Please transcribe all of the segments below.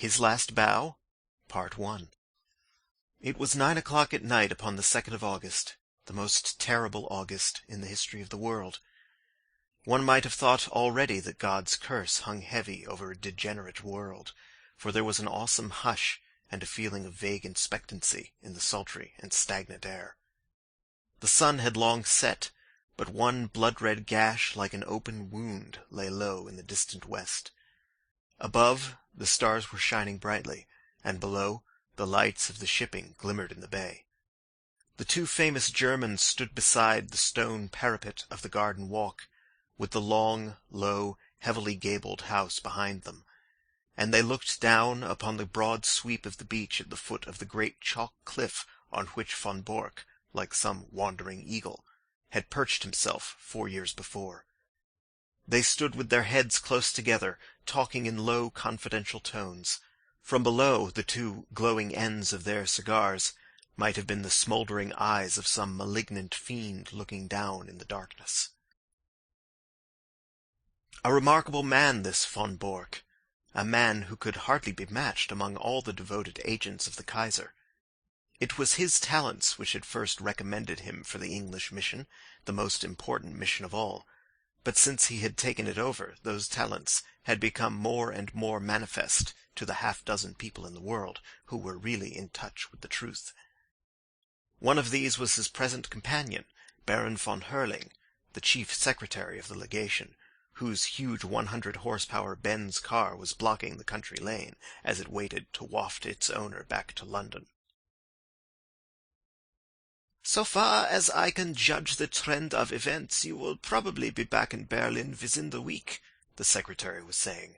His Last Bow, Part 1. It was 9 o'clock at night upon the 2nd of August, the most terrible August in the history of the world. One might have thought already that God's curse hung heavy over a degenerate world, for there was an awesome hush and a feeling of vague expectancy in the sultry and stagnant air. The sun had long set, but one blood-red gash like an open wound lay low in the distant west. Above, the stars were shining brightly, and below, the lights of the shipping glimmered in the bay. The two famous Germans stood beside the stone parapet of the garden walk, with the long, low, heavily gabled house behind them, and they looked down upon the broad sweep of the beach at the foot of the great chalk cliff on which von Bork, like some wandering eagle, had perched himself 4 years before. They stood with their heads close together, talking in low, confidential tones. From below, the two glowing ends of their cigars might have been the smouldering eyes of some malignant fiend looking down in the darkness. A remarkable man, this von Bork, a man who could hardly be matched among all the devoted agents of the Kaiser. It was his talents which had first recommended him for the English mission, the most important mission of all. But since he had taken it over, those talents had become more and more manifest to the half-dozen people in the world who were really in touch with the truth. One of these was his present companion, Baron von Herling, the chief secretary of the legation, whose huge 100-horsepower Benz car was blocking the country lane as it waited to waft its owner back to London. "So far as I can judge the trend of events, you will probably be back in Berlin within the week," the secretary was saying.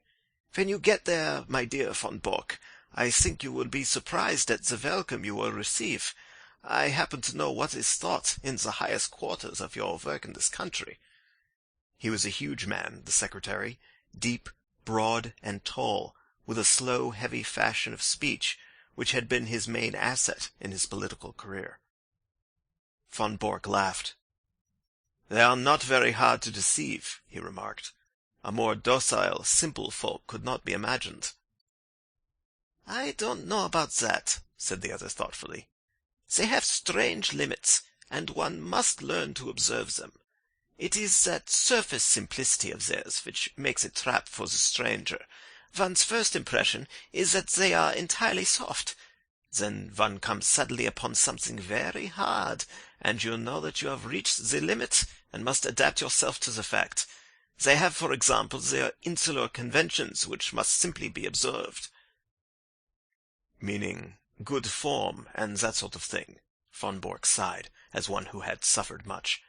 "When you get there, my dear von Bork, I think you will be surprised at the welcome you will receive. I happen to know what is thought in the highest quarters of your work in this country." He was a huge man, the secretary, deep, broad, and tall, with a slow, heavy fashion of speech which had been his main asset in his political career. Von Bork laughed. "They are not very hard to deceive," he remarked. "A more docile, simple folk could not be imagined." "I don't know about that," said the other thoughtfully. "They have strange limits, and one must learn to observe them. It is that surface simplicity of theirs which makes a trap for the stranger. One's first impression is that they are entirely soft. Then one comes suddenly upon something very hard, and you know that you have reached the limit and must adapt yourself to the fact. They have, for example, their insular conventions which must simply be observed." "Meaning good form and that sort of thing," von Bork sighed, as one who had suffered much.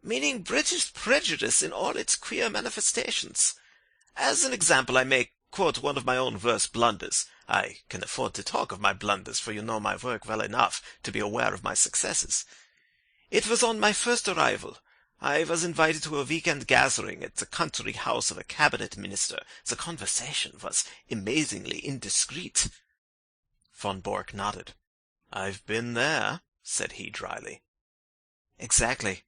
"Meaning British prejudice in all its queer manifestations. As an example, I may quote one of my own worst blunders. I can afford to talk of my blunders, for you know my work well enough to be aware of my successes. It was on my first arrival. I was invited to a weekend gathering at the country house of a cabinet minister. The conversation was amazingly indiscreet." Von Bork nodded. "I've been there," said he dryly. "Exactly.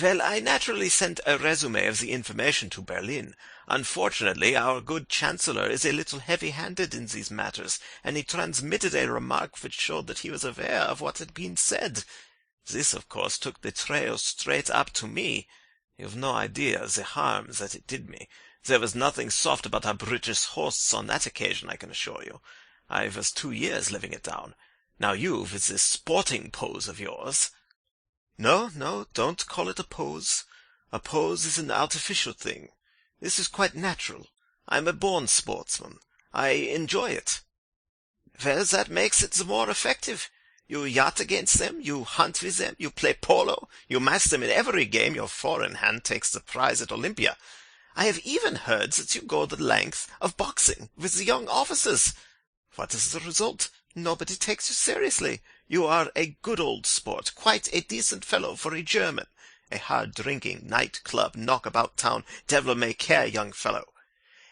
Well, I naturally sent a resume of the information to Berlin. Unfortunately, our good Chancellor is a little heavy-handed in these matters, and he transmitted a remark which showed that he was aware of what had been said. This, of course, took the trail straight up to me. You've no idea the harm that it did me. There was nothing soft about our British hosts on that occasion, I can assure you. I was 2 years living it down. Now you, with this sporting pose of yours—" "No, don't call it a pose. A pose is an artificial thing. This is quite natural. I'm a born sportsman. I enjoy it." "Well, that makes it the more effective. You yacht against them, you hunt with them, you play polo, you match them in every game. Your four-in-hand takes the prize at Olympia. I have even heard that you go the length of boxing with the young officers. What is the result? Nobody takes you seriously. You are a good old sport, quite a decent fellow for a German, a hard-drinking, night-club, knock-about-town, devil-may-care young fellow.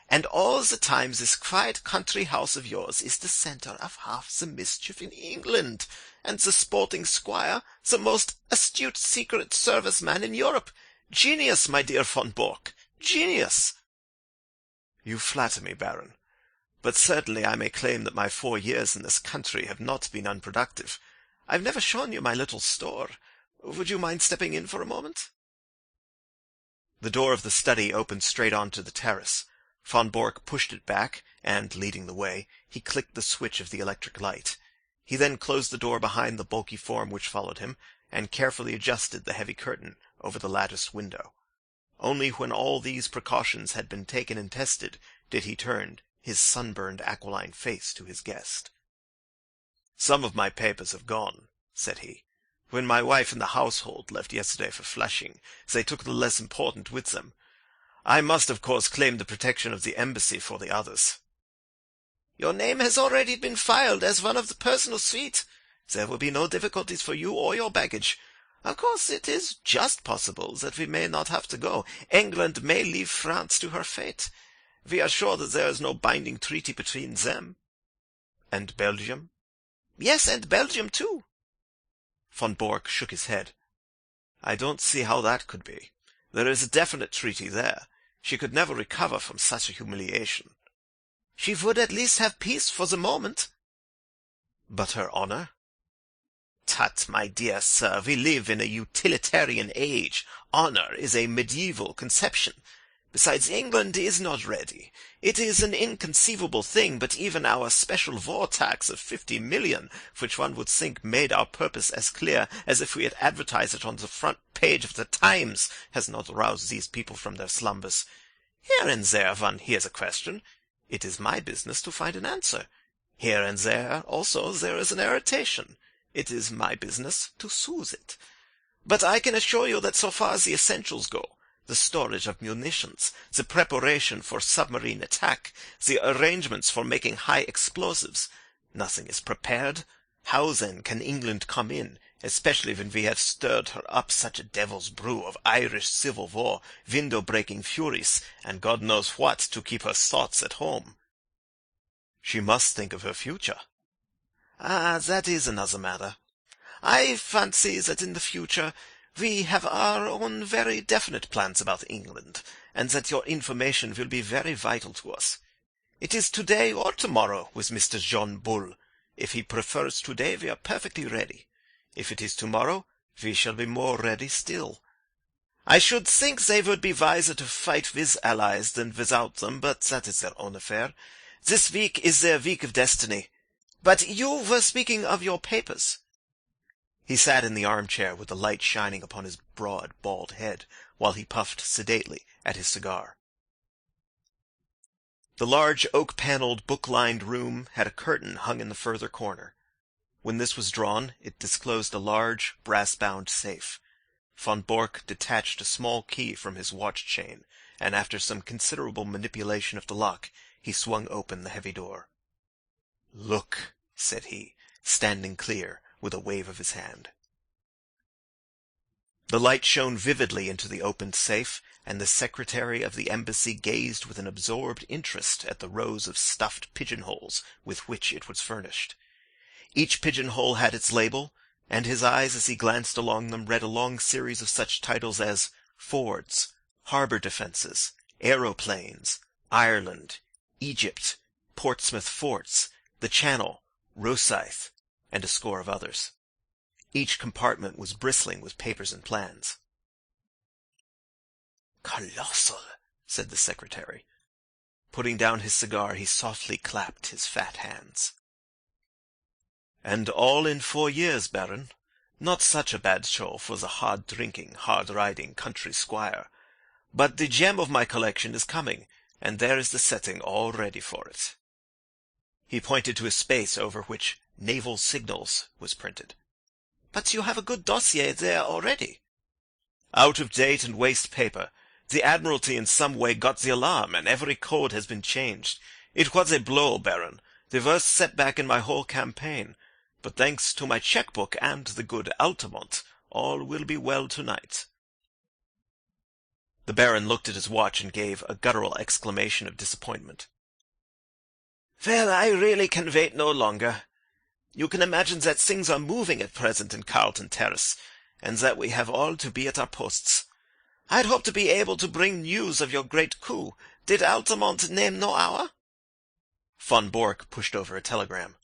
And all the time this quiet country house of yours is the centre of half the mischief in England, and the sporting squire the most astute secret service man in Europe. Genius, my dear von Bork, genius." "You flatter me, Baron. but certainly I may claim that my 4 years in this country have not been unproductive. I've never shown you my little store. Would you mind stepping in for a moment?" The door of the study opened straight onto the terrace. Von Bork pushed it back, and, leading the way, he clicked the switch of the electric light. He then closed the door behind the bulky form which followed him, and carefully adjusted the heavy curtain over the latticed window. Only when all these precautions had been taken and tested did he turn his sunburned aquiline face to his guest. "Some of my papers have gone," said he. "When my wife and the household left yesterday for Flushing, they took the less important with them. I must, of course, claim the protection of the embassy for the others." "Your name has already been filed as one of the personal suite. There will be no difficulties for you or your baggage. Of course, it is just possible that we may not have to go. England may leave France to her fate. We are sure that there is no binding treaty between them." "And Belgium?" "Yes, and Belgium too." Von Bork shook his head. "I don't see how that could be. There is a definite treaty there. She could never recover from such a humiliation." "She would at least have peace for the moment." "But her honor?" "Tut, my dear sir, we live in a utilitarian age. Honor is a medieval conception. Besides, England is not ready. It is an inconceivable thing, but even our special war tax of 50 million, which one would think made our purpose as clear as if we had advertised it on the front page of the Times, has not roused these people from their slumbers. Here and there one hears a question. It is my business to find an answer. Here and there also there is an irritation. It is my business to soothe it. But I can assure you that so far as the essentials go, the storage of munitions, the preparation for submarine attack, the arrangements for making high explosives, nothing is prepared. How then can England come in, especially when we have stirred her up such a devil's brew of Irish civil war, window-breaking furies, and God knows what to keep her thoughts at home?" "She must think of her future." "Ah, that is another matter. I fancy that in the future we have our own very definite plans about England, and that your information will be very vital to us. It is today or tomorrow with Mr. John Bull. If he prefers today, we are perfectly ready. If it is tomorrow, we shall be more ready still. I should think they would be wiser to fight with allies than without them, but that is their own affair. This week is their week of destiny. But you were speaking of your papers." He sat in the armchair with the light shining upon his broad, bald head, while he puffed sedately at his cigar. The large oak-panelled, book-lined room had a curtain hung in the further corner. When this was drawn, it disclosed a large, brass-bound safe. Von Bork detached a small key from his watch-chain, and after some considerable manipulation of the lock, he swung open the heavy door. "Look," said he, standing clear, with a wave of his hand. The light shone vividly into the opened safe, and the secretary of the embassy gazed with an absorbed interest at the rows of stuffed pigeonholes with which it was furnished. Each pigeonhole had its label, and his eyes as he glanced along them read a long series of such titles as Fords, Harbour Defences, Aeroplanes, Ireland, Egypt, Portsmouth Forts, the Channel, Rosyth, and a score of others. Each compartment was bristling with papers and plans. "Colossal," said the secretary. Putting down his cigar, he softly clapped his fat hands. "And all in 4 years, Baron. Not such a bad show for the hard-drinking, hard-riding country squire. But the gem of my collection is coming, and there is the setting all ready for it." He pointed to a space over which Naval Signals was printed. "But you have a good dossier there already." "Out of date and waste paper. The Admiralty in some way got the alarm, and every code has been changed. It was a blow, Baron, the worst setback in my whole campaign. But thanks to my checkbook and the good Altamont, all will be well tonight." The Baron looked at his watch and gave a guttural exclamation of disappointment. "Well, I really can wait no longer. You can imagine that things are moving at present in Carlton Terrace, and that we have all to be at our posts. I'd hoped to be able to bring news of your great coup. Did Altamont name no hour?" Von Bork pushed over a telegram.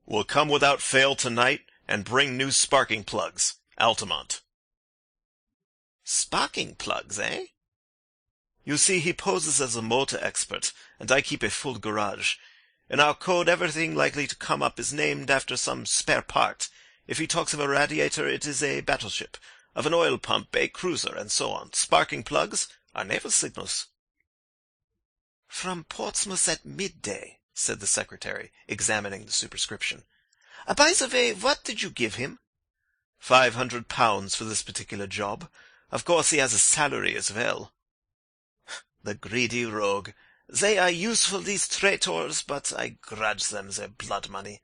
"Will come without fail tonight, and bring new sparking plugs. Altamont." Sparking plugs, eh? You see, he poses as a motor expert, and I keep a full garage. In our code, everything likely to come up is named after some spare part. If he talks of a radiator, it is a battleship. Of an oil pump, a cruiser, and so on. Sparking plugs are naval signals. "From Portsmouth at midday," said the secretary, examining the superscription. "By the way, what did you give him?" £500 for this particular job. Of course he has a salary as well." "The greedy rogue. They are useful, these traitors, but I grudge them their blood money."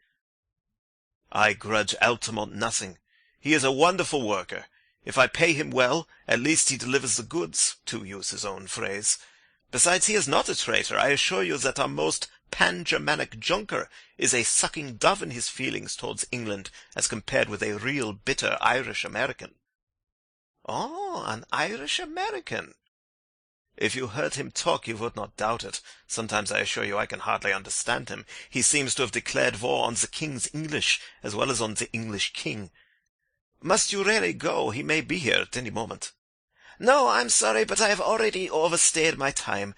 "I grudge Altamont nothing. He is a wonderful worker. If I pay him well, at least he delivers the goods, to use his own phrase. Besides, he is not a traitor. I assure you that our most pan-Germanic junker is a sucking dove in his feelings towards England as compared with a real bitter Irish-American." "Oh, an Irish-American." "If you heard him talk, you would not doubt it. Sometimes I assure you I can hardly understand him. He seems to have declared war on the King's English, as well as on the English King. Must you really go? He may be here at any moment." "No, I'm sorry, but I have already overstayed my time.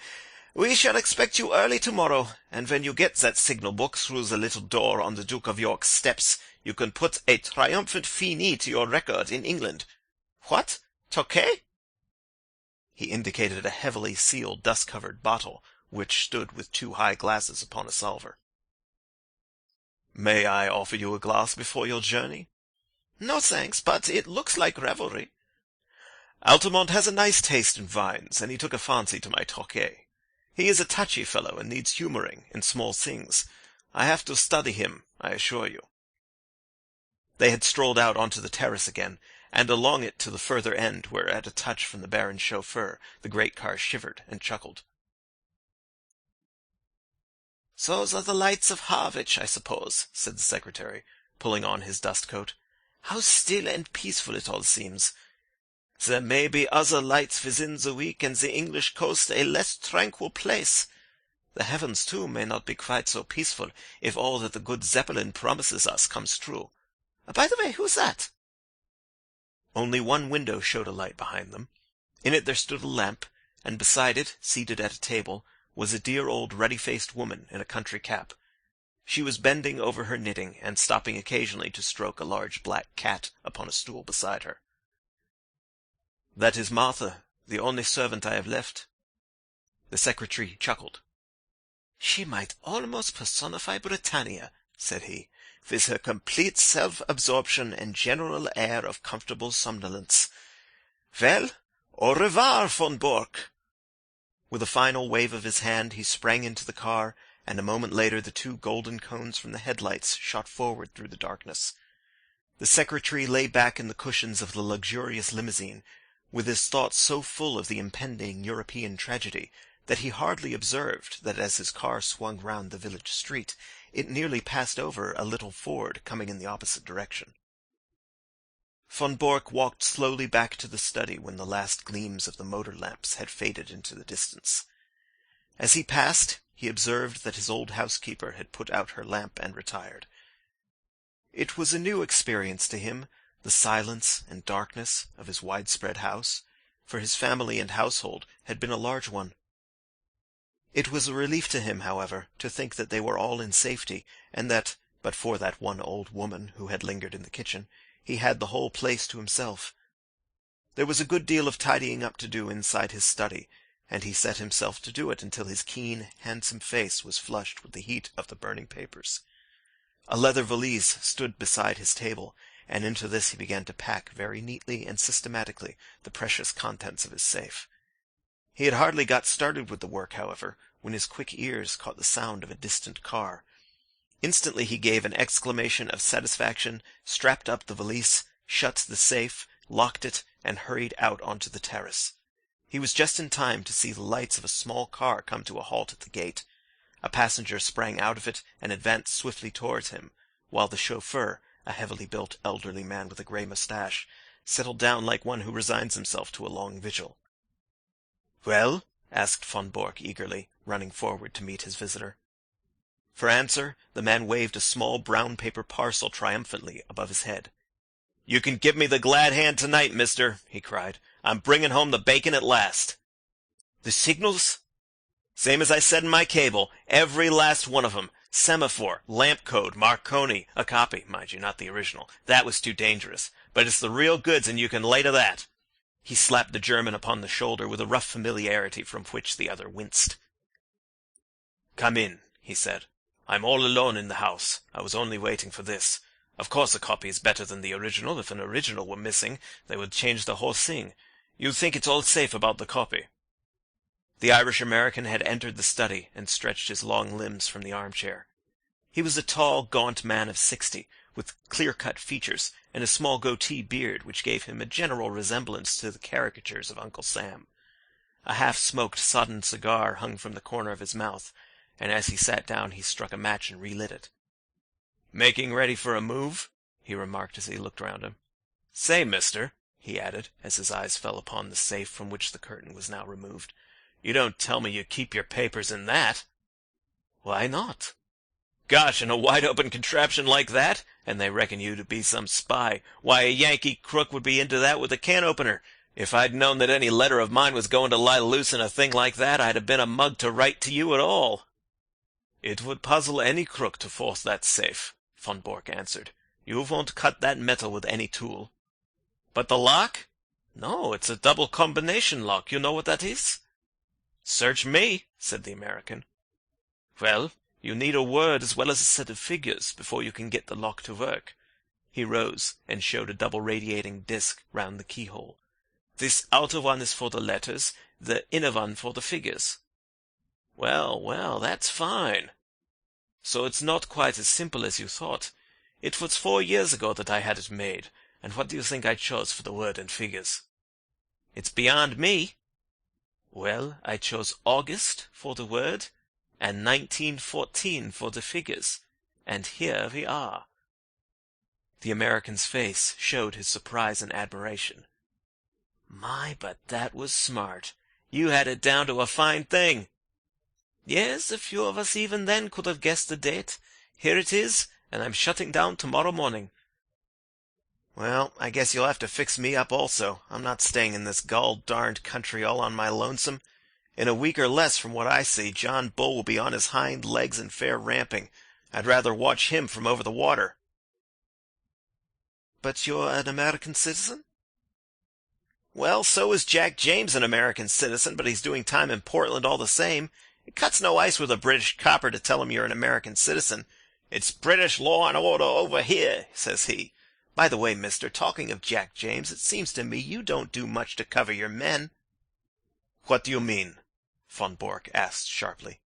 We shall expect you early tomorrow, and when you get that signal book through the little door on the Duke of York's steps, you can put a triumphant finis to your record in England. What? Tokay?" He indicated a heavily sealed, dust-covered bottle, which stood with 2 high glasses upon a salver. "May I offer you a glass before your journey?" "No, thanks, but it looks like revelry." "Altamont has a nice taste in wines, and he took a fancy to my Tokay. He is a touchy fellow and needs humouring in small things. I have to study him, I assure you." They had strolled out onto the terrace again, and along it to the further end, where at a touch from the Baron's chauffeur the great car shivered and chuckled. "Those are the lights of Harwich, I suppose," said the secretary, pulling on his dust-coat. "How still and peaceful it all seems. There may be other lights within the week, and the English coast a less tranquil place. The heavens, too, may not be quite so peaceful if all that the good Zeppelin promises us comes true. By the way, who's that?" Only one window showed a light behind them. In it there stood a lamp, and beside it, seated at a table, was a dear old ruddy-faced woman in a country cap. She was bending over her knitting, and stopping occasionally to stroke a large black cat upon a stool beside her. "That is Martha, the only servant I have left." The secretary chuckled. "She might almost personify Britannia," said he, "with her complete self-absorption and general air of comfortable somnolence. Well, au revoir, von Bork." With a final wave of his hand he sprang into the car, and a moment later the 2 golden cones from the headlights shot forward through the darkness. The secretary lay back in the cushions of the luxurious limousine, with his thoughts so full of the impending European tragedy that he hardly observed that as his car swung round the village street, it nearly passed over a little Ford coming in the opposite direction. Von Bork walked slowly back to the study when the last gleams of the motor lamps had faded into the distance. As he passed, he observed that his old housekeeper had put out her lamp and retired. It was a new experience to him, the silence and darkness of his widespread house, for his family and household had been a large one. It was a relief to him, however, to think that they were all in safety, and that, but for that one old woman who had lingered in the kitchen, he had the whole place to himself. There was a good deal of tidying up to do inside his study, and he set himself to do it until his keen, handsome face was flushed with the heat of the burning papers. A leather valise stood beside his table, and into this he began to pack very neatly and systematically the precious contents of his safe. He had hardly got started with the work, however, when his quick ears caught the sound of a distant car. Instantly he gave an exclamation of satisfaction, strapped up the valise, shut the safe, locked it, and hurried out onto the terrace. He was just in time to see the lights of a small car come to a halt at the gate. A passenger sprang out of it and advanced swiftly towards him, while the chauffeur, a heavily built elderly man with a grey moustache, settled down like one who resigns himself to a long vigil. "Well?" asked von Bork eagerly, running forward to meet his visitor. For answer, the man waved a small brown paper parcel triumphantly above his head. "You can give me the glad hand tonight, mister," he cried. "I'm bringing home the bacon at last." "The signals?" "Same as I said in my cable. Every last one of 'em. Semaphore, lamp code, Marconi, a copy, mind you, not the original. That was too dangerous. But it's the real goods, and you can lay to that." He slapped the German upon the shoulder with a rough familiarity from which the other winced. "Come in," he said. "I'm all alone in the house. I was only waiting for this. Of course a copy is better than the original. If an original were missing, they would change the whole thing. You think it's all safe about the copy?" The Irish-American had entered the study and stretched his long limbs from the armchair. He was a tall, gaunt man of 60, with clear-cut features and a small goatee beard which gave him a general resemblance to the caricatures of Uncle Sam. A half-smoked, sodden cigar hung from the corner of his mouth, and as he sat down he struck a match and relit it. "Making ready for a move?" he remarked as he looked round him. "Say, mister," he added, as his eyes fell upon the safe from which the curtain was now removed, "you don't tell me you keep your papers in that?" "Why not?" "Gosh, in a wide-open contraption like that? And they reckon you to be some spy. Why, a Yankee crook would be into that with a can-opener. If I'd known that any letter of mine was going to lie loose in a thing like that, I'd have been a mug to write to you at all." "It would puzzle any crook to force that safe," von Bork answered. "You won't cut that metal with any tool." "But the lock?" "No, it's a double combination lock. You know what that is?" "Search me," said the American. "Well, you need a word as well as a set of figures before you can get the lock to work." He rose and showed a double radiating disc round the keyhole. "This outer one is for the letters, the inner one for the figures." "Well, well, that's fine." "So it's not quite as simple as you thought. It was 4 years ago that I had it made, and what do you think I chose for the word and figures?" "It's beyond me." "Well, I chose August for the word, and 1914 for the figures, and here we are." The American's face showed his surprise and admiration. "My, but that was smart. You had it down to a fine thing." "Yes, a few of us even then could have guessed the date. Here it is, and I'm shutting down tomorrow morning." "Well, I guess you'll have to fix me up also. I'm not staying in this gall-darned country all on my lonesome. In a week or less, from what I see, John Bull will be on his hind legs and fair ramping. I'd rather watch him from over the water." "But you're an American citizen?" "Well, so is Jack James an American citizen, but he's doing time in Portland all the same. It cuts no ice with a British copper to tell him you're an American citizen. 'It's British law and order over here,' says he. By the way, mister, talking of Jack James, it seems to me you don't do much to cover your men." "What do you mean?" von Bork asked sharply.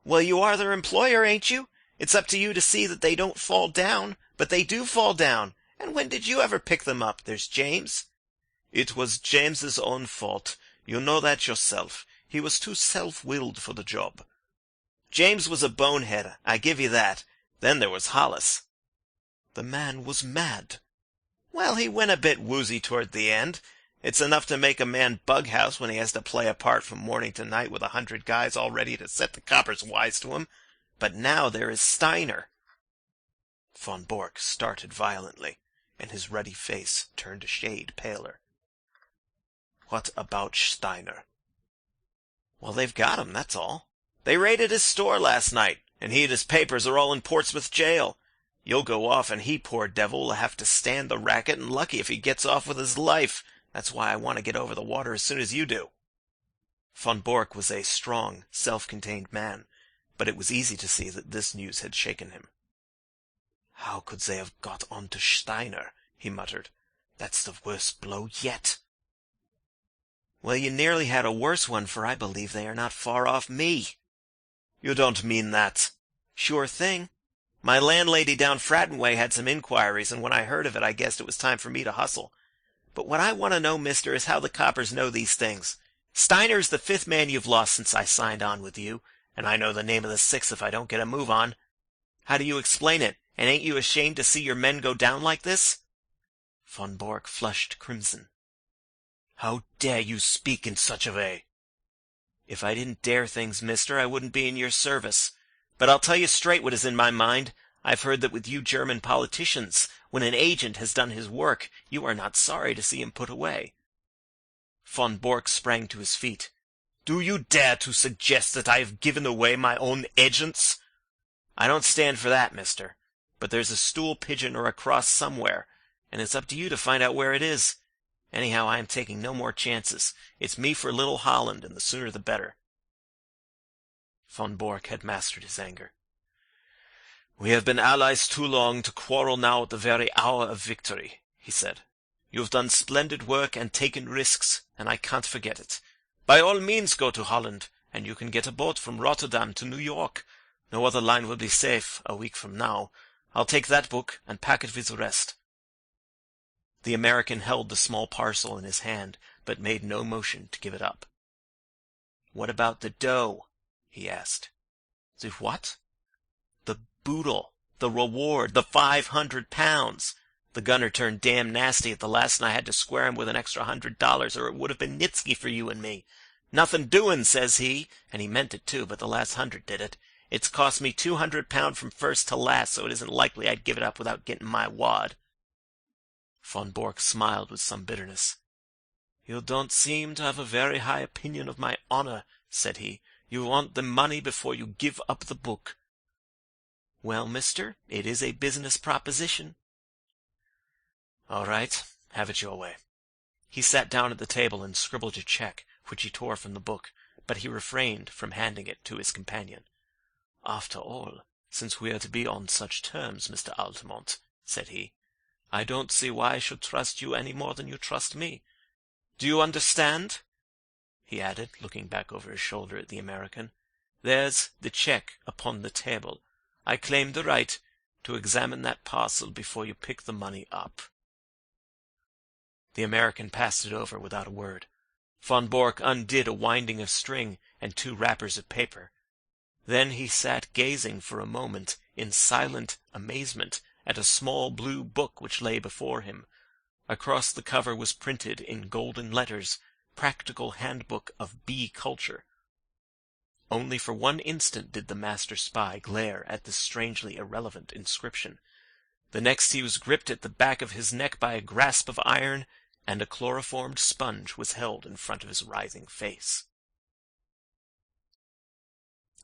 "Well, you are their employer, ain't you? It's up to you to see that they don't fall down, but they do fall down. And when did you ever pick them up? There's James." "It was James's own fault. You know that yourself. He was too self-willed for the job." "James was a bonehead, I give you that. Then there was Hollis." "The man was mad." "Well, he went a bit woozy toward the end. It's enough to make a man bughouse when he has to play a part from morning to night with 100 guys all ready to set the coppers wise to him. But now there is Steiner." Von Bork started violently, and his ruddy face turned a shade paler. "What about Steiner?" "Well, they've got him, that's all. They raided his store last night, and he and his papers are all in Portsmouth jail. You'll go off, and he, poor devil, will have to stand the racket, and lucky if he gets off with his life. That's why I want to get over the water as soon as you do." Von Bork was a strong, self-contained man, but it was easy to see that this news had shaken him. "How could they have got on to Steiner?" he muttered. "That's the worst blow yet." "Well, you nearly had a worse one, for I believe they are not far off me." "You don't mean that?" "Sure thing. My landlady down Fratton Way had some inquiries, and when I heard of it I guessed it was time for me to hustle. But what I want to know, mister, is how the coppers know these things. Steiner's the 5th man you've lost since I signed on with you, and I know the name of the 6th if I don't get a move on. How do you explain it, and ain't you ashamed to see your men go down like this?" Von Bork flushed crimson. "How dare you speak in such a way?" "If I didn't dare things, mister, I wouldn't be in your service. But I'll tell you straight what is in my mind. I've heard that with you German politicians, when an agent has done his work, you are not sorry to see him put away." Von Bork sprang to his feet. "Do you dare to suggest that I have given away my own agents?" "I don't stand for that, mister. But there's a stool pigeon or a cross somewhere, and it's up to you to find out where it is. Anyhow, I am taking no more chances. It's me for Little Holland, and the sooner the better." Von Bork had mastered his anger. "We have been allies too long to quarrel now at the very hour of victory," he said. "You have done splendid work and taken risks, and I can't forget it. By all means go to Holland, and you can get a boat from Rotterdam to New York. No other line will be safe a week from now. I'll take that book and pack it with the rest." The American held the small parcel in his hand, but made no motion to give it up. "What about the dough?" he asked. "The what?" "The boodle, the reward, the £500. The gunner turned damn nasty at the last, and I had to square him with an extra $100, or it would have been Nitsky for you and me. 'Nothing doing,' says he, and he meant it too, but the last 100 did it. It's cost me £200 from first to last, so it isn't likely I'd give it up without getting my wad." Von Bork smiled with some bitterness. "You don't seem to have a very high opinion of my honor," said he. "You want the money before you give up the book." "Well, mister, it is a business proposition." "All right, have it your way." He sat down at the table and scribbled a check, which he tore from the book, but he refrained from handing it to his companion. "After all, since we are to be on such terms, Mr. Altamont," said he, "I don't see why I should trust you any more than you trust me. Do you understand?" he added, looking back over his shoulder at the American. "There's the check upon the table. I claim the right to examine that parcel before you pick the money up." The American passed it over without a word. Von Bork undid a winding of string and 2 wrappers of paper. Then he sat gazing for a moment in silent amazement at a small blue book which lay before him. Across the cover was printed in golden letters, "Practical Handbook of Bee Culture." Only for one instant did the master spy glare at this strangely irrelevant inscription. The next he was gripped at the back of his neck by a grasp of iron, and a chloroformed sponge was held in front of his writhing face.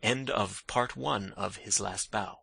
End of part 1 of His Last Bow.